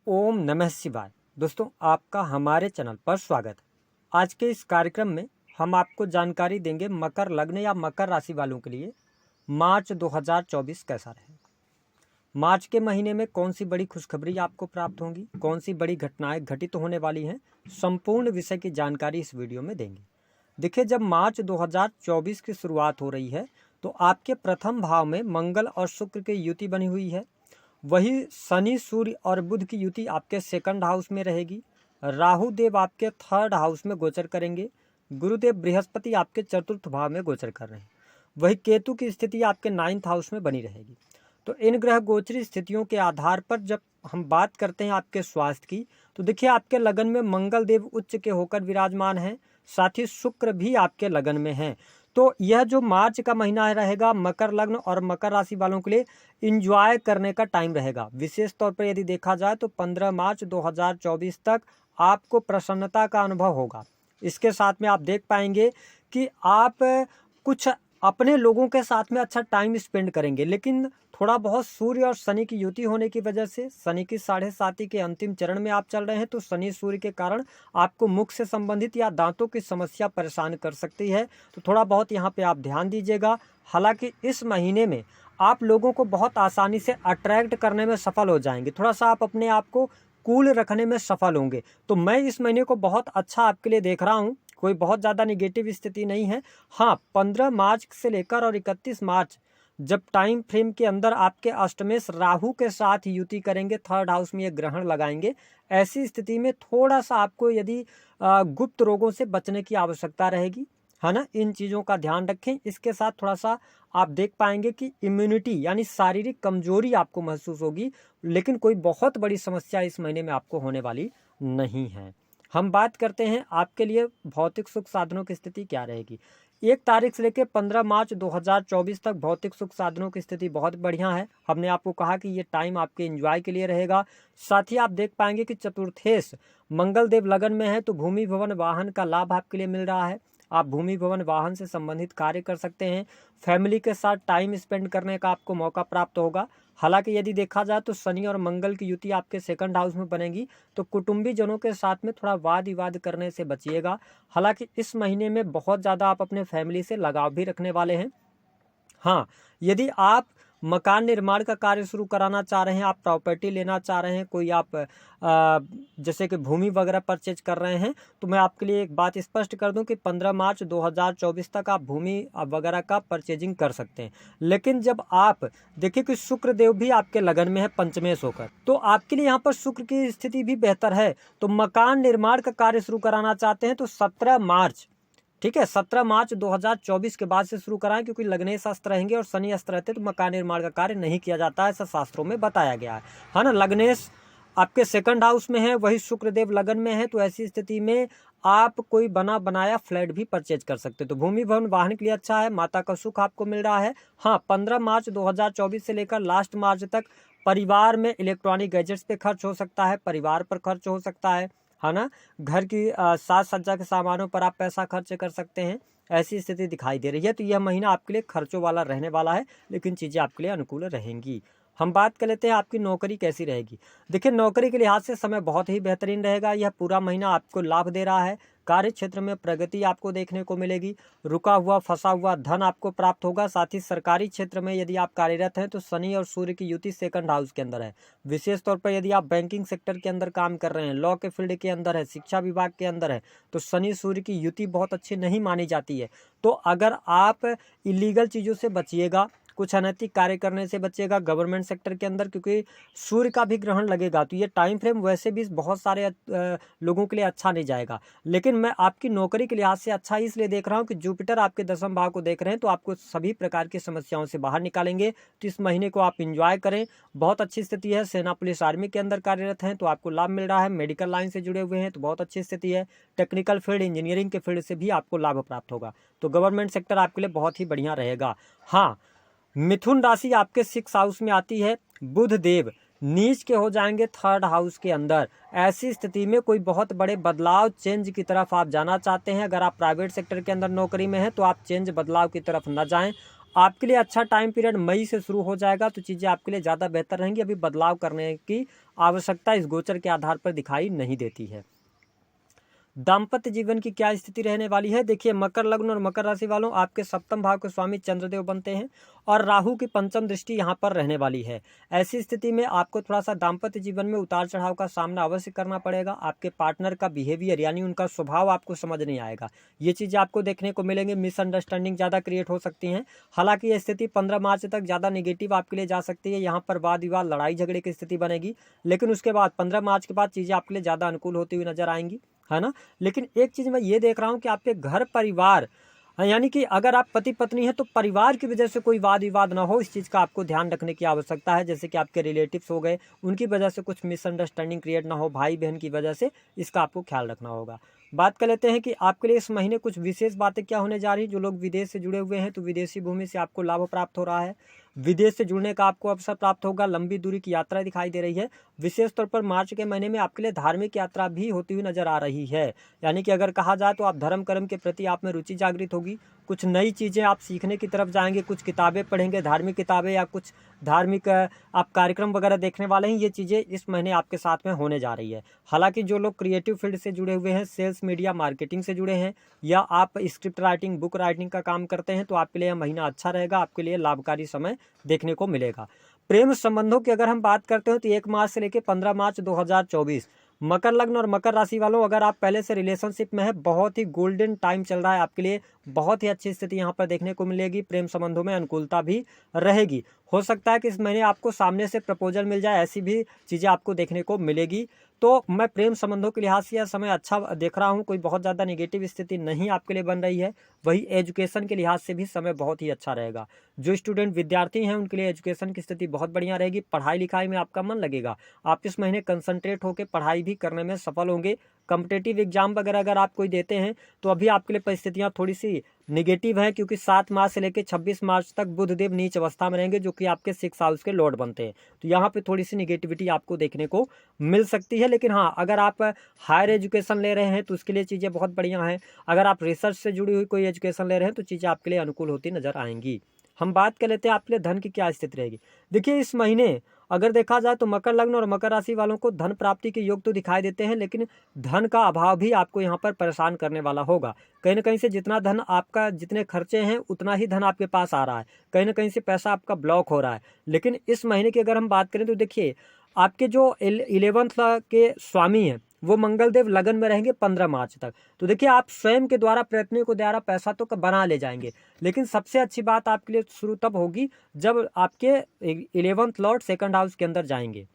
ओम नमः शिवाय। दोस्तों, आपका हमारे चैनल पर स्वागत है। आज के इस कार्यक्रम में हम आपको जानकारी देंगे मकर लग्न या मकर राशि वालों के लिए मार्च 2024 कैसा रहेगा। मार्च के महीने में कौन सी बड़ी खुशखबरी आपको प्राप्त होंगी, कौन सी बड़ी घटनाएं घटित होने वाली हैं, संपूर्ण विषय की जानकारी इस वीडियो में देंगे। देखिए, जब मार्च 2024 की शुरुआत हो रही है तो आपके प्रथम भाव में मंगल और शुक्र की युति बनी हुई है। वही शनि, सूर्य और बुध की युति आपके सेकंड हाउस में रहेगी। राहु देव आपके थर्ड हाउस में गोचर करेंगे। गुरुदेव बृहस्पति आपके चतुर्थ भाव में गोचर कर रहे हैं। वही केतु की स्थिति आपके नाइन्थ हाउस में बनी रहेगी। तो इन ग्रह गोचरी स्थितियों के आधार पर जब हम बात करते हैं आपके स्वास्थ्य की, तो देखिए आपके लगन में मंगल देव उच्च के होकर विराजमान हैं, साथ ही शुक्र भी आपके लगन में हैं। तो यह जो मार्च का महीना रहेगा मकर लग्न और मकर राशि वालों के लिए इंजॉय करने का टाइम रहेगा। विशेष तौर पर यदि देखा जाए तो 15 मार्च 2024 तक आपको प्रसन्नता का अनुभव होगा। इसके साथ में आप देख पाएंगे कि आप कुछ अपने लोगों के साथ में अच्छा टाइम स्पेंड करेंगे, लेकिन थोड़ा बहुत सूर्य और शनि की युति होने की वजह से शनि की 7.5 के अंतिम चरण में आप चल रहे हैं, तो शनि सूर्य के कारण आपको मुख से संबंधित या दांतों की समस्या परेशान कर सकती है। तो थोड़ा बहुत यहाँ पे आप ध्यान दीजिएगा। हालांकि इस महीने में आप लोगों को बहुत आसानी से अट्रैक्ट करने में सफल हो जाएंगे। थोड़ा सा आप अपने आप को कूल रखने में सफल होंगे। तो मैं इस महीने को बहुत अच्छा आपके लिए देख रहा हूँ। कोई बहुत ज़्यादा निगेटिव स्थिति नहीं है। हाँ, 15 मार्च से लेकर और 31 मार्च जब टाइम फ्रेम के अंदर आपके अष्टमेश राहु के साथ युति करेंगे, थर्ड हाउस में ये ग्रहण लगाएंगे, ऐसी स्थिति में थोड़ा सा आपको यदि गुप्त रोगों से बचने की आवश्यकता रहेगी, है ना। इन चीज़ों का ध्यान रखें। इसके साथ थोड़ा सा आप देख पाएंगे कि इम्यूनिटी यानी शारीरिक कमजोरी आपको महसूस होगी, लेकिन कोई बहुत बड़ी समस्या इस महीने में आपको होने वाली नहीं है। हम बात करते हैं आपके लिए भौतिक सुख साधनों की स्थिति क्या रहेगी। 1 तारीख से लेकर 15 मार्च 2024 तक भौतिक सुख साधनों की स्थिति बहुत बढ़िया है। हमने आपको कहा कि ये टाइम आपके एंजॉय के लिए रहेगा। साथ ही आप देख पाएंगे कि चतुर्थेश मंगल देव लगन में है, तो भूमि भवन वाहन का लाभ आपके लिए मिल रहा है। आप भूमि भवन वाहन से संबंधित कार्य कर सकते हैं। फैमिली के साथ टाइम स्पेंड करने का आपको मौका प्राप्त होगा। हालांकि यदि देखा जाए तो शनि और मंगल की युति आपके सेकंड हाउस में बनेगी, तो कुटुंबी जनों के साथ में थोड़ा वाद विवाद करने से बचिएगा। हालांकि इस महीने में बहुत ज़्यादा आप अपने फैमिली से लगाव भी रखने वाले हैं। हाँ, यदि आप मकान निर्माण का कार्य शुरू कराना चाह रहे हैं, आप प्रॉपर्टी लेना चाह रहे हैं, कोई आप जैसे कि भूमि वगैरह परचेज कर रहे हैं, तो मैं आपके लिए एक बात स्पष्ट कर दूं कि 15 मार्च 2024 तक आप भूमि वगैरह का परचेजिंग कर सकते हैं। लेकिन जब आप देखिए कि शुक्र देव भी आपके लगन में है पंचमेश होकर, तो आपके लिए यहाँ पर शुक्र की स्थिति भी बेहतर है। तो मकान निर्माण का कार्य शुरू कराना चाहते हैं तो 17 मार्च, ठीक है, 17 मार्च 2024 के बाद से शुरू कराएं, क्योंकि लग्नेश अस्त्र रहेंगे और शनि अस्त्र रहते तो मकान निर्माण का कार्य नहीं किया जाता है, ऐसा शास्त्रों में बताया गया है ना। लग्नेश आपके सेकंड हाउस में है, वही शुक्रदेव लगन में है, तो ऐसी स्थिति में आप कोई बना बनाया फ्लैट भी परचेज कर सकते हो। तो भूमि भवन वाहन के लिए अच्छा है, माता का सुख आपको मिल रहा है। हाँ, 15 मार्च 2024 से लेकर लास्ट मार्च तक परिवार में इलेक्ट्रॉनिक गैजेट्स पे खर्च हो सकता है, परिवार पर खर्च हो सकता है ना। घर की साज सज्जा के सामानों पर आप पैसा खर्च कर सकते हैं, ऐसी स्थिति दिखाई दे रही है। तो यह महीना आपके लिए खर्चों वाला रहने वाला है, लेकिन चीज़ें आपके लिए अनुकूल रहेंगी। हम बात कर लेते हैं आपकी नौकरी कैसी रहेगी। देखिए, नौकरी के लिहाज से समय बहुत ही बेहतरीन रहेगा। यह पूरा महीना आपको लाभ दे रहा है। कार्य क्षेत्र में प्रगति आपको देखने को मिलेगी। रुका हुआ फंसा हुआ धन आपको प्राप्त होगा। साथ ही सरकारी क्षेत्र में यदि आप कार्यरत हैं तो शनि और सूर्य की युति सेकंड हाउस के अंदर है। विशेष तौर पर यदि आप बैंकिंग सेक्टर के अंदर काम कर रहे हैं, लॉ के फील्ड के अंदर है, शिक्षा विभाग के अंदर है, तो शनि सूर्य की युति बहुत अच्छी नहीं मानी जाती है। तो अगर आप इलीगल चीज़ों से बचिएगा, कुछ अनैतिक कार्य करने से बचेगा गवर्नमेंट सेक्टर के अंदर, क्योंकि सूर्य का भी ग्रहण लगेगा, तो ये टाइम फ्रेम वैसे भी बहुत सारे लोगों के लिए अच्छा नहीं जाएगा। लेकिन मैं आपकी नौकरी के लिहाज से अच्छा इसलिए देख रहा हूँ कि जुपिटर आपके 10वें भाव को देख रहे हैं, तो आपको सभी प्रकार की समस्याओं से बाहर निकालेंगे। तो इस महीने को आप इंजॉय करें, बहुत अच्छी स्थिति है। सेना पुलिस आर्मी के अंदर कार्यरत हैं तो आपको लाभ मिल रहा है। मेडिकल लाइन से जुड़े हुए हैं तो बहुत अच्छी स्थिति है। टेक्निकल फील्ड, इंजीनियरिंग के फील्ड से भी आपको लाभ प्राप्त होगा। तो गवर्नमेंट सेक्टर आपके लिए बहुत ही बढ़िया रहेगा। हाँ, मिथुन राशि आपके 6 हाउस में आती है। बुध देव नीच के हो जाएंगे थर्ड हाउस के अंदर। ऐसी स्थिति में कोई बहुत बड़े बदलाव, चेंज की तरफ आप जाना चाहते हैं, अगर आप प्राइवेट सेक्टर के अंदर नौकरी में हैं तो आप चेंज, बदलाव की तरफ न जाएं। आपके लिए अच्छा टाइम पीरियड मई से शुरू हो जाएगा, तो चीज़ें आपके लिए ज़्यादा बेहतर रहेंगी। अभी बदलाव करने की आवश्यकता इस गोचर के आधार पर दिखाई नहीं देती है। दाम्पत्य जीवन की क्या स्थिति रहने वाली है? देखिए, मकर लग्न और मकर राशि वालों, आपके सप्तम भाव के स्वामी चंद्रदेव बनते हैं और राहु की पंचम दृष्टि यहाँ पर रहने वाली है। ऐसी स्थिति में आपको थोड़ा सा दाम्पत्य जीवन में उतार चढ़ाव का सामना अवश्य करना पड़ेगा। आपके पार्टनर का बिहेवियर यानी उनका स्वभाव आपको समझ नहीं आएगा, ये चीज़ें आपको देखने को मिलेंगे। मिसअंडरस्टैंडिंग ज़्यादा क्रिएट हो सकती हैं। हालांकि ये स्थिति 15 मार्च तक ज़्यादा नेगेटिव आपके लिए जा सकती है। यहाँ पर वाद विवाद, लड़ाई झगड़े की स्थिति बनेगी, लेकिन उसके बाद 15 मार्च के बाद चीज़ें आपके लिए ज़्यादा अनुकूल होती हुई नजर आएंगी, है ना। लेकिन एक चीज़ मैं ये देख रहा हूँ कि आपके घर परिवार, यानी कि अगर आप पति पत्नी हैं तो परिवार की वजह से कोई वाद विवाद ना हो, इस चीज़ का आपको ध्यान रखने की आवश्यकता है। जैसे कि आपके रिलेटिव्स हो गए, उनकी वजह से कुछ मिसअंडरस्टैंडिंग क्रिएट ना हो, भाई बहन की वजह से, इसका आपको ख्याल रखना होगा। बात कर लेते हैं कि आपके लिए इस महीने कुछ विशेष बातें क्या होने जा रही हैं। जो लोग विदेश से जुड़े हुए हैं तो विदेशी भूमि से आपको लाभ प्राप्त हो रहा है, विदेश से जुड़ने का आपको अवसर प्राप्त होगा। लंबी दूरी की यात्रा दिखाई दे रही है। विशेष तौर पर मार्च के महीने में आपके लिए धार्मिक यात्रा भी होती हुई नजर आ रही है। यानी कि अगर कहा जाए तो आप धर्म कर्म के प्रति आप में रुचि जागृत होगी, कुछ नई चीज़ें आप सीखने की तरफ जाएंगे, कुछ किताबें पढ़ेंगे, धार्मिक किताबें या कुछ धार्मिक आप कार्यक्रम वगैरह देखने वाले हैं। ये चीज़ें इस महीने आपके साथ में होने जा रही है। हालांकि जो लोग क्रिएटिव फील्ड से जुड़े हुए हैं, सेल्स मीडिया मार्केटिंग से जुड़े हैं, या आप स्क्रिप्ट राइटिंग बुक राइटिंग का काम करते हैं, तो आपके लिए यह महीना अच्छा रहेगा, आपके लिए लाभकारी समय देखने को मिलेगा। प्रेम संबंधों की अगर हम बात करते हो तो 1 मार्च से लेकर 15 मार्च 2024 मकर लग्न और मकर राशि वालों, अगर आप पहले से रिलेशनशिप में है, बहुत ही गोल्डन टाइम चल रहा है आपके लिए। बहुत ही अच्छी स्थिति यहाँ पर देखने को मिलेगी। प्रेम संबंधों में अनुकूलता भी रहेगी। हो सकता है कि इस महीने आपको सामने से प्रपोजल मिल जाए, ऐसी भी चीज़ें आपको देखने को मिलेगी। तो मैं प्रेम संबंधों के लिहाज से यह समय अच्छा देख रहा हूँ, कोई बहुत ज़्यादा नेगेटिव स्थिति नहीं आपके लिए बन रही है। वही एजुकेशन के लिहाज से भी समय बहुत ही अच्छा रहेगा। जो स्टूडेंट विद्यार्थी हैं उनके लिए एजुकेशन की स्थिति बहुत बढ़िया रहेगी। पढ़ाई लिखाई में आपका मन लगेगा, आप इस महीने कंसंट्रेट होकर पढ़ाई भी करने में सफल होंगे। कॉम्पिटिटिव एग्जाम वगैरह अगर आप कोई देते हैं तो अभी आपके लिए परिस्थितियाँ थोड़ी सी नेगेटिव है, क्योंकि 7 मार्च से लेकर 26 मार्च तक बुधदेव नीच अवस्था में रहेंगे, जो कि आपके 6 हाउस के लॉर्ड बनते हैं। तो यहाँ पे थोड़ी सी नेगेटिविटी आपको देखने को मिल सकती है। लेकिन हाँ, अगर आप हायर एजुकेशन ले रहे हैं तो उसके लिए चीज़ें बहुत बढ़िया हैं। अगर आप रिसर्च से जुड़ी हुई कोई एजुकेशन ले रहे हैं तो चीज़ें आपके लिए अनुकूल होती नजर आएंगी। हम बात कर लेते हैं आपके लिए धन की क्या स्थिति रहेगी। देखिए, इस महीने अगर देखा जाए तो मकर लग्न और मकर राशि वालों को धन प्राप्ति के योग तो दिखाई देते हैं, लेकिन धन का अभाव भी आपको यहाँ पर परेशान करने वाला होगा। कहीं ना कहीं से जितना धन आपका, जितने खर्चे हैं उतना ही धन आपके पास आ रहा है, कहीं ना कहीं से पैसा आपका ब्लॉक हो रहा है। लेकिन इस महीने की अगर हम बात करें तो देखिए, आपके जो 11th के स्वामी हैं वो मंगलदेव लगन में रहेंगे 15 मार्च तक। तो देखिए, आप स्वयं के द्वारा प्रयत्नों के द्वारा पैसा तो बना ले जाएंगे, लेकिन सबसे अच्छी बात आपके लिए शुरू तब होगी जब आपके 11th लॉर्ड 2nd हाउस के अंदर जाएंगे।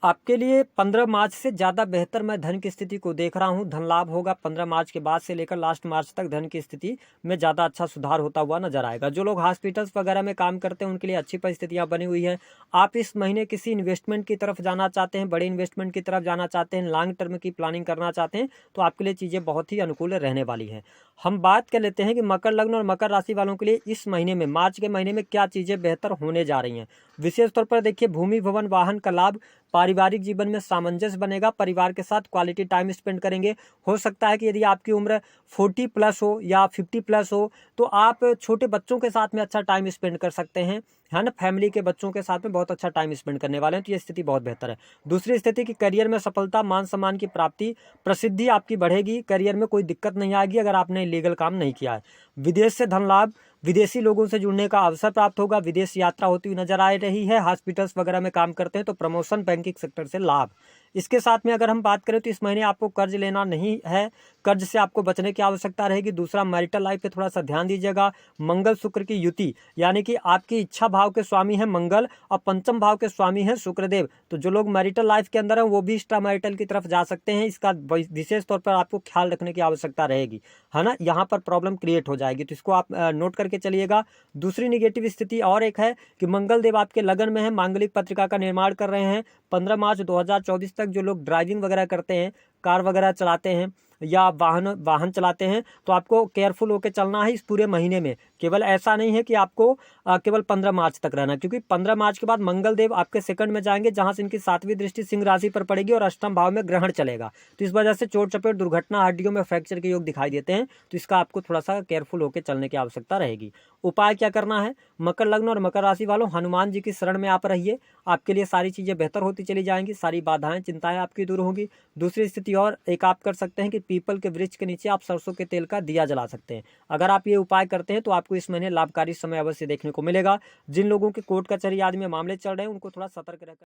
आपके लिए 15 मार्च से ज़्यादा बेहतर मैं धन की स्थिति को देख रहा हूँ। धन लाभ होगा 15 मार्च के बाद से लेकर लास्ट मार्च तक धन की स्थिति में ज़्यादा अच्छा सुधार होता हुआ नजर आएगा। जो लोग हॉस्पिटल्स वगैरह में काम करते हैं उनके लिए अच्छी परिस्थितियाँ बनी हुई हैं। आप इस महीने किसी इन्वेस्टमेंट की तरफ जाना चाहते हैं, बड़े इन्वेस्टमेंट की तरफ जाना चाहते हैं, लॉन्ग टर्म की प्लानिंग करना चाहते हैं, तो आपके लिए चीज़ें बहुत ही अनुकूल रहने वाली हैं। हम बात कर लेते हैं कि मकर लग्न और मकर राशि वालों के लिए इस महीने में, मार्च के महीने में क्या चीज़ें बेहतर होने जा रही हैं। विशेष तौर पर देखिए, भूमि भवन वाहन का लाभ, पारिवारिक जीवन में सामंजस्य बनेगा, परिवार के साथ क्वालिटी टाइम स्पेंड करेंगे। हो सकता है कि यदि आपकी उम्र 40 प्लस हो या 50 प्लस हो तो आप छोटे बच्चों के साथ में अच्छा टाइम स्पेंड कर सकते हैं, है ना। फैमिली के बच्चों के साथ में बहुत अच्छा टाइम स्पेंड करने वाले हैं, तो ये स्थिति बहुत बेहतर है। दूसरी स्थिति की करियर में सफलता, मान सम्मान की प्राप्ति, प्रसिद्धि आपकी बढ़ेगी। करियर में कोई दिक्कत नहीं आएगी अगर आपने लीगल काम नहीं किया है। विदेश से धन लाभ, विदेशी लोगों से जुड़ने का अवसर प्राप्त होगा। विदेश यात्रा होती हुई नजर आ रही है। हॉस्पिटल्स वगैरह में काम करते हैं तो प्रमोशन, बैंकिंग सेक्टर से लाभ। इसके साथ में अगर हम बात करें तो इस महीने आपको कर्ज लेना नहीं है, कर्ज से आपको बचने की आवश्यकता रहेगी। दूसरा, मैरिटल लाइफ पे थोड़ा सा ध्यान दीजिएगा। मंगल शुक्र की युति, यानी कि आपकी इच्छा भाव के स्वामी है मंगल और पंचम भाव के स्वामी है शुक्रदेव। तो जो लोग मैरिटल लाइफ के अंदर हैं वो भी एक्स्ट्रा मैरिटल की तरफ जा सकते हैं। इसका विशेष तौर पर आपको ख्याल रखने की आवश्यकता रहेगी, है ना। यहाँ पर प्रॉब्लम क्रिएट हो जाएगी, तो इसको आप नोट करके चलिएगा। दूसरी निगेटिव स्थिति और एक है कि मंगल देव आपके लगन में है, मांगलिक पत्रिका का निर्माण कर रहे हैं। 15 मार्च 2024 तक जो लोग ड्राइविंग वगैरह करते हैं, कार वगैरह चलाते हैं या वाहन चलाते हैं, तो आपको केयरफुल होकर चलना है इस पूरे महीने में, केवल ऐसा नहीं है कि आपको केवल 15 मार्च तक रहना, क्योंकि 15 मार्च के बाद मंगल देव आपके सेकंड में जाएंगे, जहां से इनकी 7वीं दृष्टि सिंह राशि पर पड़ेगी और अष्टम भाव में ग्रहण चलेगा। तो इस वजह से चोट चपेट, दुर्घटना, हड्डियों में फ्रैक्चर के योग दिखाई देते हैं। तो इसका आपको थोड़ा सा केयरफुल होकर चलने की आवश्यकता रहेगी। उपाय क्या करना है? मकर लग्न और मकर राशि वालों, हनुमान जी की शरण में आप रहिए, आपके लिए सारी चीजें बेहतर होती चली जाएंगी, सारी बाधाएं, चिंताएं आपकी दूर होंगी। दूसरी स्थिति और एक आप कर सकते हैं कि पीपल के वृक्ष के नीचे आप सरसों के तेल का दिया जला सकते हैं। अगर आप ये उपाय करते हैं तो आपको इस महीने लाभकारी समय अवश्य देखने को मिलेगा। जिन लोगों के कोर्ट कचहरी आदि में मामले चल रहे हैं, उनको थोड़ा सतर्क रहकर